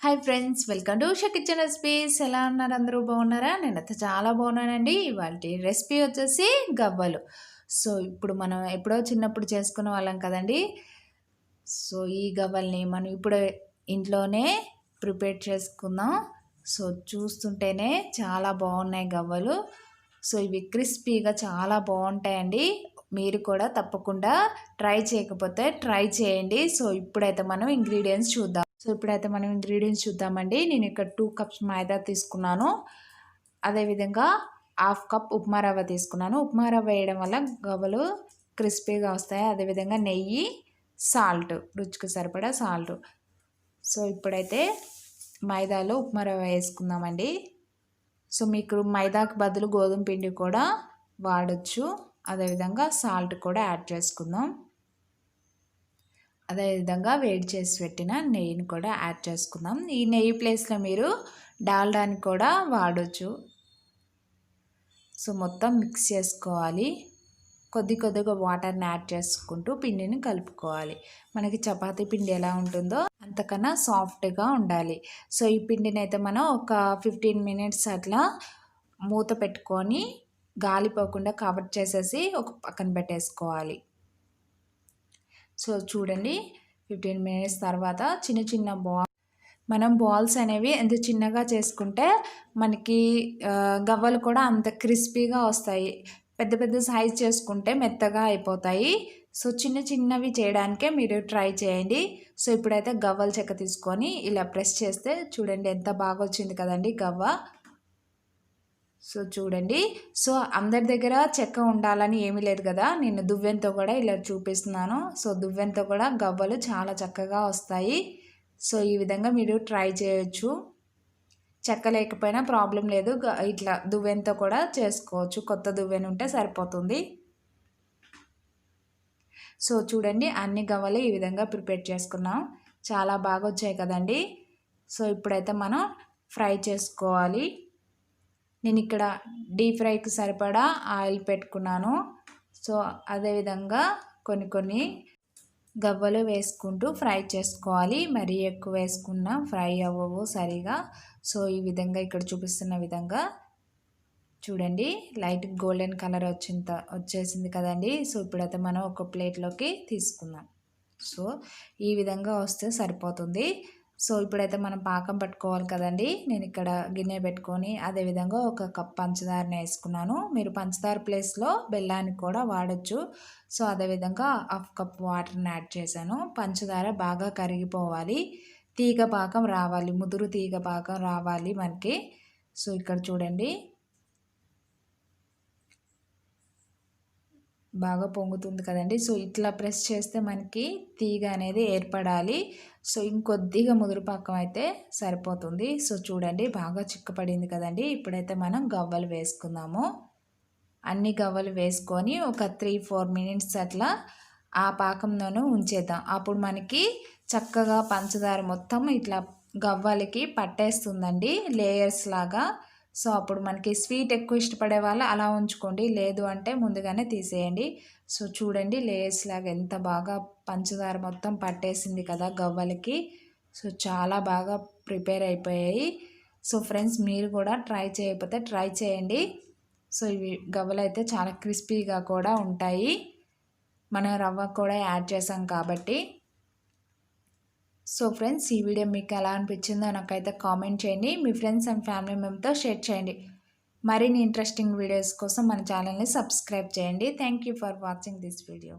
Hi friends, welcome to Usha kitchen recipes. ఎలా ఉన్నారు? అందరూ బాగున్నారా? నేనైతే చాలా బాగున్నానండి. ఇవాళ రెసిపీ వచ్చేసి గవ్వలు. సో ఇప్పుడు మనం ఎప్పుడో చిన్నప్పుడు చేసుకునే వాళ్ళం కదండి. సో ఈ గవ్వల్ని మనం ఇప్పుడు ఇంట్లోనే ప్రిపేర్ చేసుకుందాం. సో చూస్తుంటేనే చాలా బాగున్నాయి గవ్వలు. సో ఇవి క్రిస్పీగా చాలా బాగుంటాయండి. మీరు కూడా తప్పకుండా ట్రై చేయకపోతే ట్రై చేయండి. సో ఇప్పుడైతే మనం ఇంగ్రీడియంట్స్ చూద్దామండి. నేను ఇక్కడ 2 కప్స్ మైదా తీసుకున్నాను. అదేవిధంగా 1/2 కప్ ఉప్మా రవ్వ తీసుకున్నాను. ఉప్మా రవ్వ వేయడం వల్ల గవ్వలు క్రిస్పీగా వస్తాయి. అదేవిధంగా నెయ్యి, సాల్ట్, రుచికి సరిపడా సాల్ట్. సో ఇప్పుడైతే మైదాలో ఉప్మా రవ్వ వేసుకుందామండి. సో మీకు మైదాకు బదులు గోధుమ పిండి కూడా వాడచ్చు. అదేవిధంగా సాల్ట్ కూడా యాడ్ చేసుకుందాం. అదేవిధంగా వేడి చేసి పెట్టిన నెయ్యిని కూడా యాడ్ చేసుకుందాం. ఈ నెయ్యి ప్లేస్లో మీరు డాల్డాని కూడా వాడచ్చు. సో మొత్తం మిక్స్ చేసుకోవాలి. కొద్దిగా వాటర్ని యాడ్ చేసుకుంటూ పిండిని కలుపుకోవాలి. మనకి చపాతీ పిండి ఎలా ఉంటుందో అంతకన్నా సాఫ్ట్గా ఉండాలి. సో ఈ పిండిని అయితే మనం ఒక 15 మినిట్స్ అట్లా మూత పెట్టుకొని గాలిపోకుండా కవర్ చేసేసి ఒక పక్కన పెట్టేసుకోవాలి. సో చూడండి, 15 మినిట్స్ తర్వాత చిన్న మనం బాల్స్ అనేవి ఎంత చిన్నగా చేసుకుంటే మనకి గవ్వలు కూడా అంత క్రిస్పీగా వస్తాయి. పెద్ద సైజ్ చేసుకుంటే మెత్తగా అయిపోతాయి. సో చిన్నవి చేయడానికే మీరు ట్రై చేయండి. సో ఇప్పుడైతే గవ్వల చెక్క తీసుకొని ఇలా ప్రెస్ చేస్తే చూడండి ఎంత బాగా వచ్చింది కదండి గవ్వ. సో చూడండి, సో అందరి దగ్గర చెక్క ఉండాలని ఏమీ లేదు కదా, నేను దువ్వెంతో కూడా ఇలా చూపిస్తున్నాను. సో దువ్వెంతో కూడా గవ్వలు చాలా చక్కగా వస్తాయి. సో ఈ విధంగా మీరు ట్రై చేయొచ్చు. చెక్క లేకపోయినా ప్రాబ్లం లేదు, ఇట్లా దువ్వెంతో కూడా చేసుకోవచ్చు. కొత్త దువ్వెన ఉంటే సరిపోతుంది. సో చూడండి, అన్ని గవ్వలు ఈ విధంగా ప్రిపేర్ చేసుకున్నాం. చాలా బాగా వచ్చాయి కదండి. సో ఇప్పుడైతే మనం ఫ్రై చేసుకోవాలి. నేను ఇక్కడ డీప్ ఫ్రైకి సరిపడా ఆయిల్ పెట్టుకున్నాను. సో అదేవిధంగా కొన్ని గవ్వలు వేసుకుంటూ ఫ్రై చేసుకోవాలి. మరీ ఎక్కువ వేసుకున్నా ఫ్రై అవ్వవు సరిగా. సో ఈ విధంగా ఇక్కడ చూపిస్తున్న విధంగా చూడండి, లైట్ గోల్డెన్ కలర్ వచ్చేసింది కదండి. సో ఇప్పుడైతే మనం ఒక ప్లేట్లోకి తీసుకుందాం. సో ఈ విధంగా వస్తే సరిపోతుంది. సో ఇప్పుడైతే మనం పాకం పట్టుకోవాలి కదండి. నేను ఇక్కడ గిన్నె పెట్టుకొని అదేవిధంగా 1 కప్ పంచదారని వేసుకున్నాను. మీరు పంచదార ప్లేస్లో బెల్లాన్ని కూడా వాడచ్చు. సో అదేవిధంగా 1/2 కప్ వాటర్ని యాడ్ చేశాను. పంచదార బాగా కరిగిపోవాలి, తీగ పాకం రావాలి, ముదురు తీగ పాకం రావాలి మనకి. సో ఇక్కడ చూడండి, బాగా పొంగుతుంది కదండి. సో ఇట్లా ప్రెస్ చేస్తే మనకి తీగ అనేది ఏర్పడాలి. సో ఇంకొద్దిగా ముదురు పాకం అయితే సరిపోతుంది. సో చూడండి, బాగా చిక్కపడింది కదండి. ఇప్పుడైతే మనం గవ్వలు వేసుకుందాము. అన్ని గవ్వలు వేసుకొని ఒక 3-4 మినిట్స్ అట్లా ఆ పాకంలోనూ ఉంచేద్దాం. అప్పుడు మనకి చక్కగా పంచదార మొత్తం ఇట్లా గవ్వలకి పట్టేస్తుందండి, లేయర్స్ లాగా. సో అప్పుడు మనకి స్వీట్ ఎక్కువ ఇష్టపడే వాళ్ళు అలా ఉంచుకోండి, లేదు అంటే ముందుగానే తీసేయండి. సో చూడండి, లేయర్స్ లాగా ఎంత బాగా పంచదార మొత్తం పట్టేసింది కదా గవ్వలకి. సో చాలా బాగా ప్రిపేర్ అయిపోయాయి. సో ఫ్రెండ్స్, మీరు కూడా ట్రై చేయకపోతే ట్రై చేయండి. సో ఇవి గవ్వలు అయితే చాలా క్రిస్పీగా కూడా ఉంటాయి. మనం రవ్వ కూడా యాడ్ చేసాం కాబట్టి. సో ఫ్రెండ్స్, ఈ వీడియో మీకు ఎలా అనిపించిందో నాకైతే కామెంట్ చేయండి. మీ ఫ్రెండ్స్ అండ్ ఫ్యామిలీ మెంబర్తో షేర్ చేయండి. మరిన్ని ఇంట్రెస్టింగ్ వీడియోస్ కోసం మన ఛానల్ని సబ్స్క్రైబ్ చేయండి. Thank you for watching this video.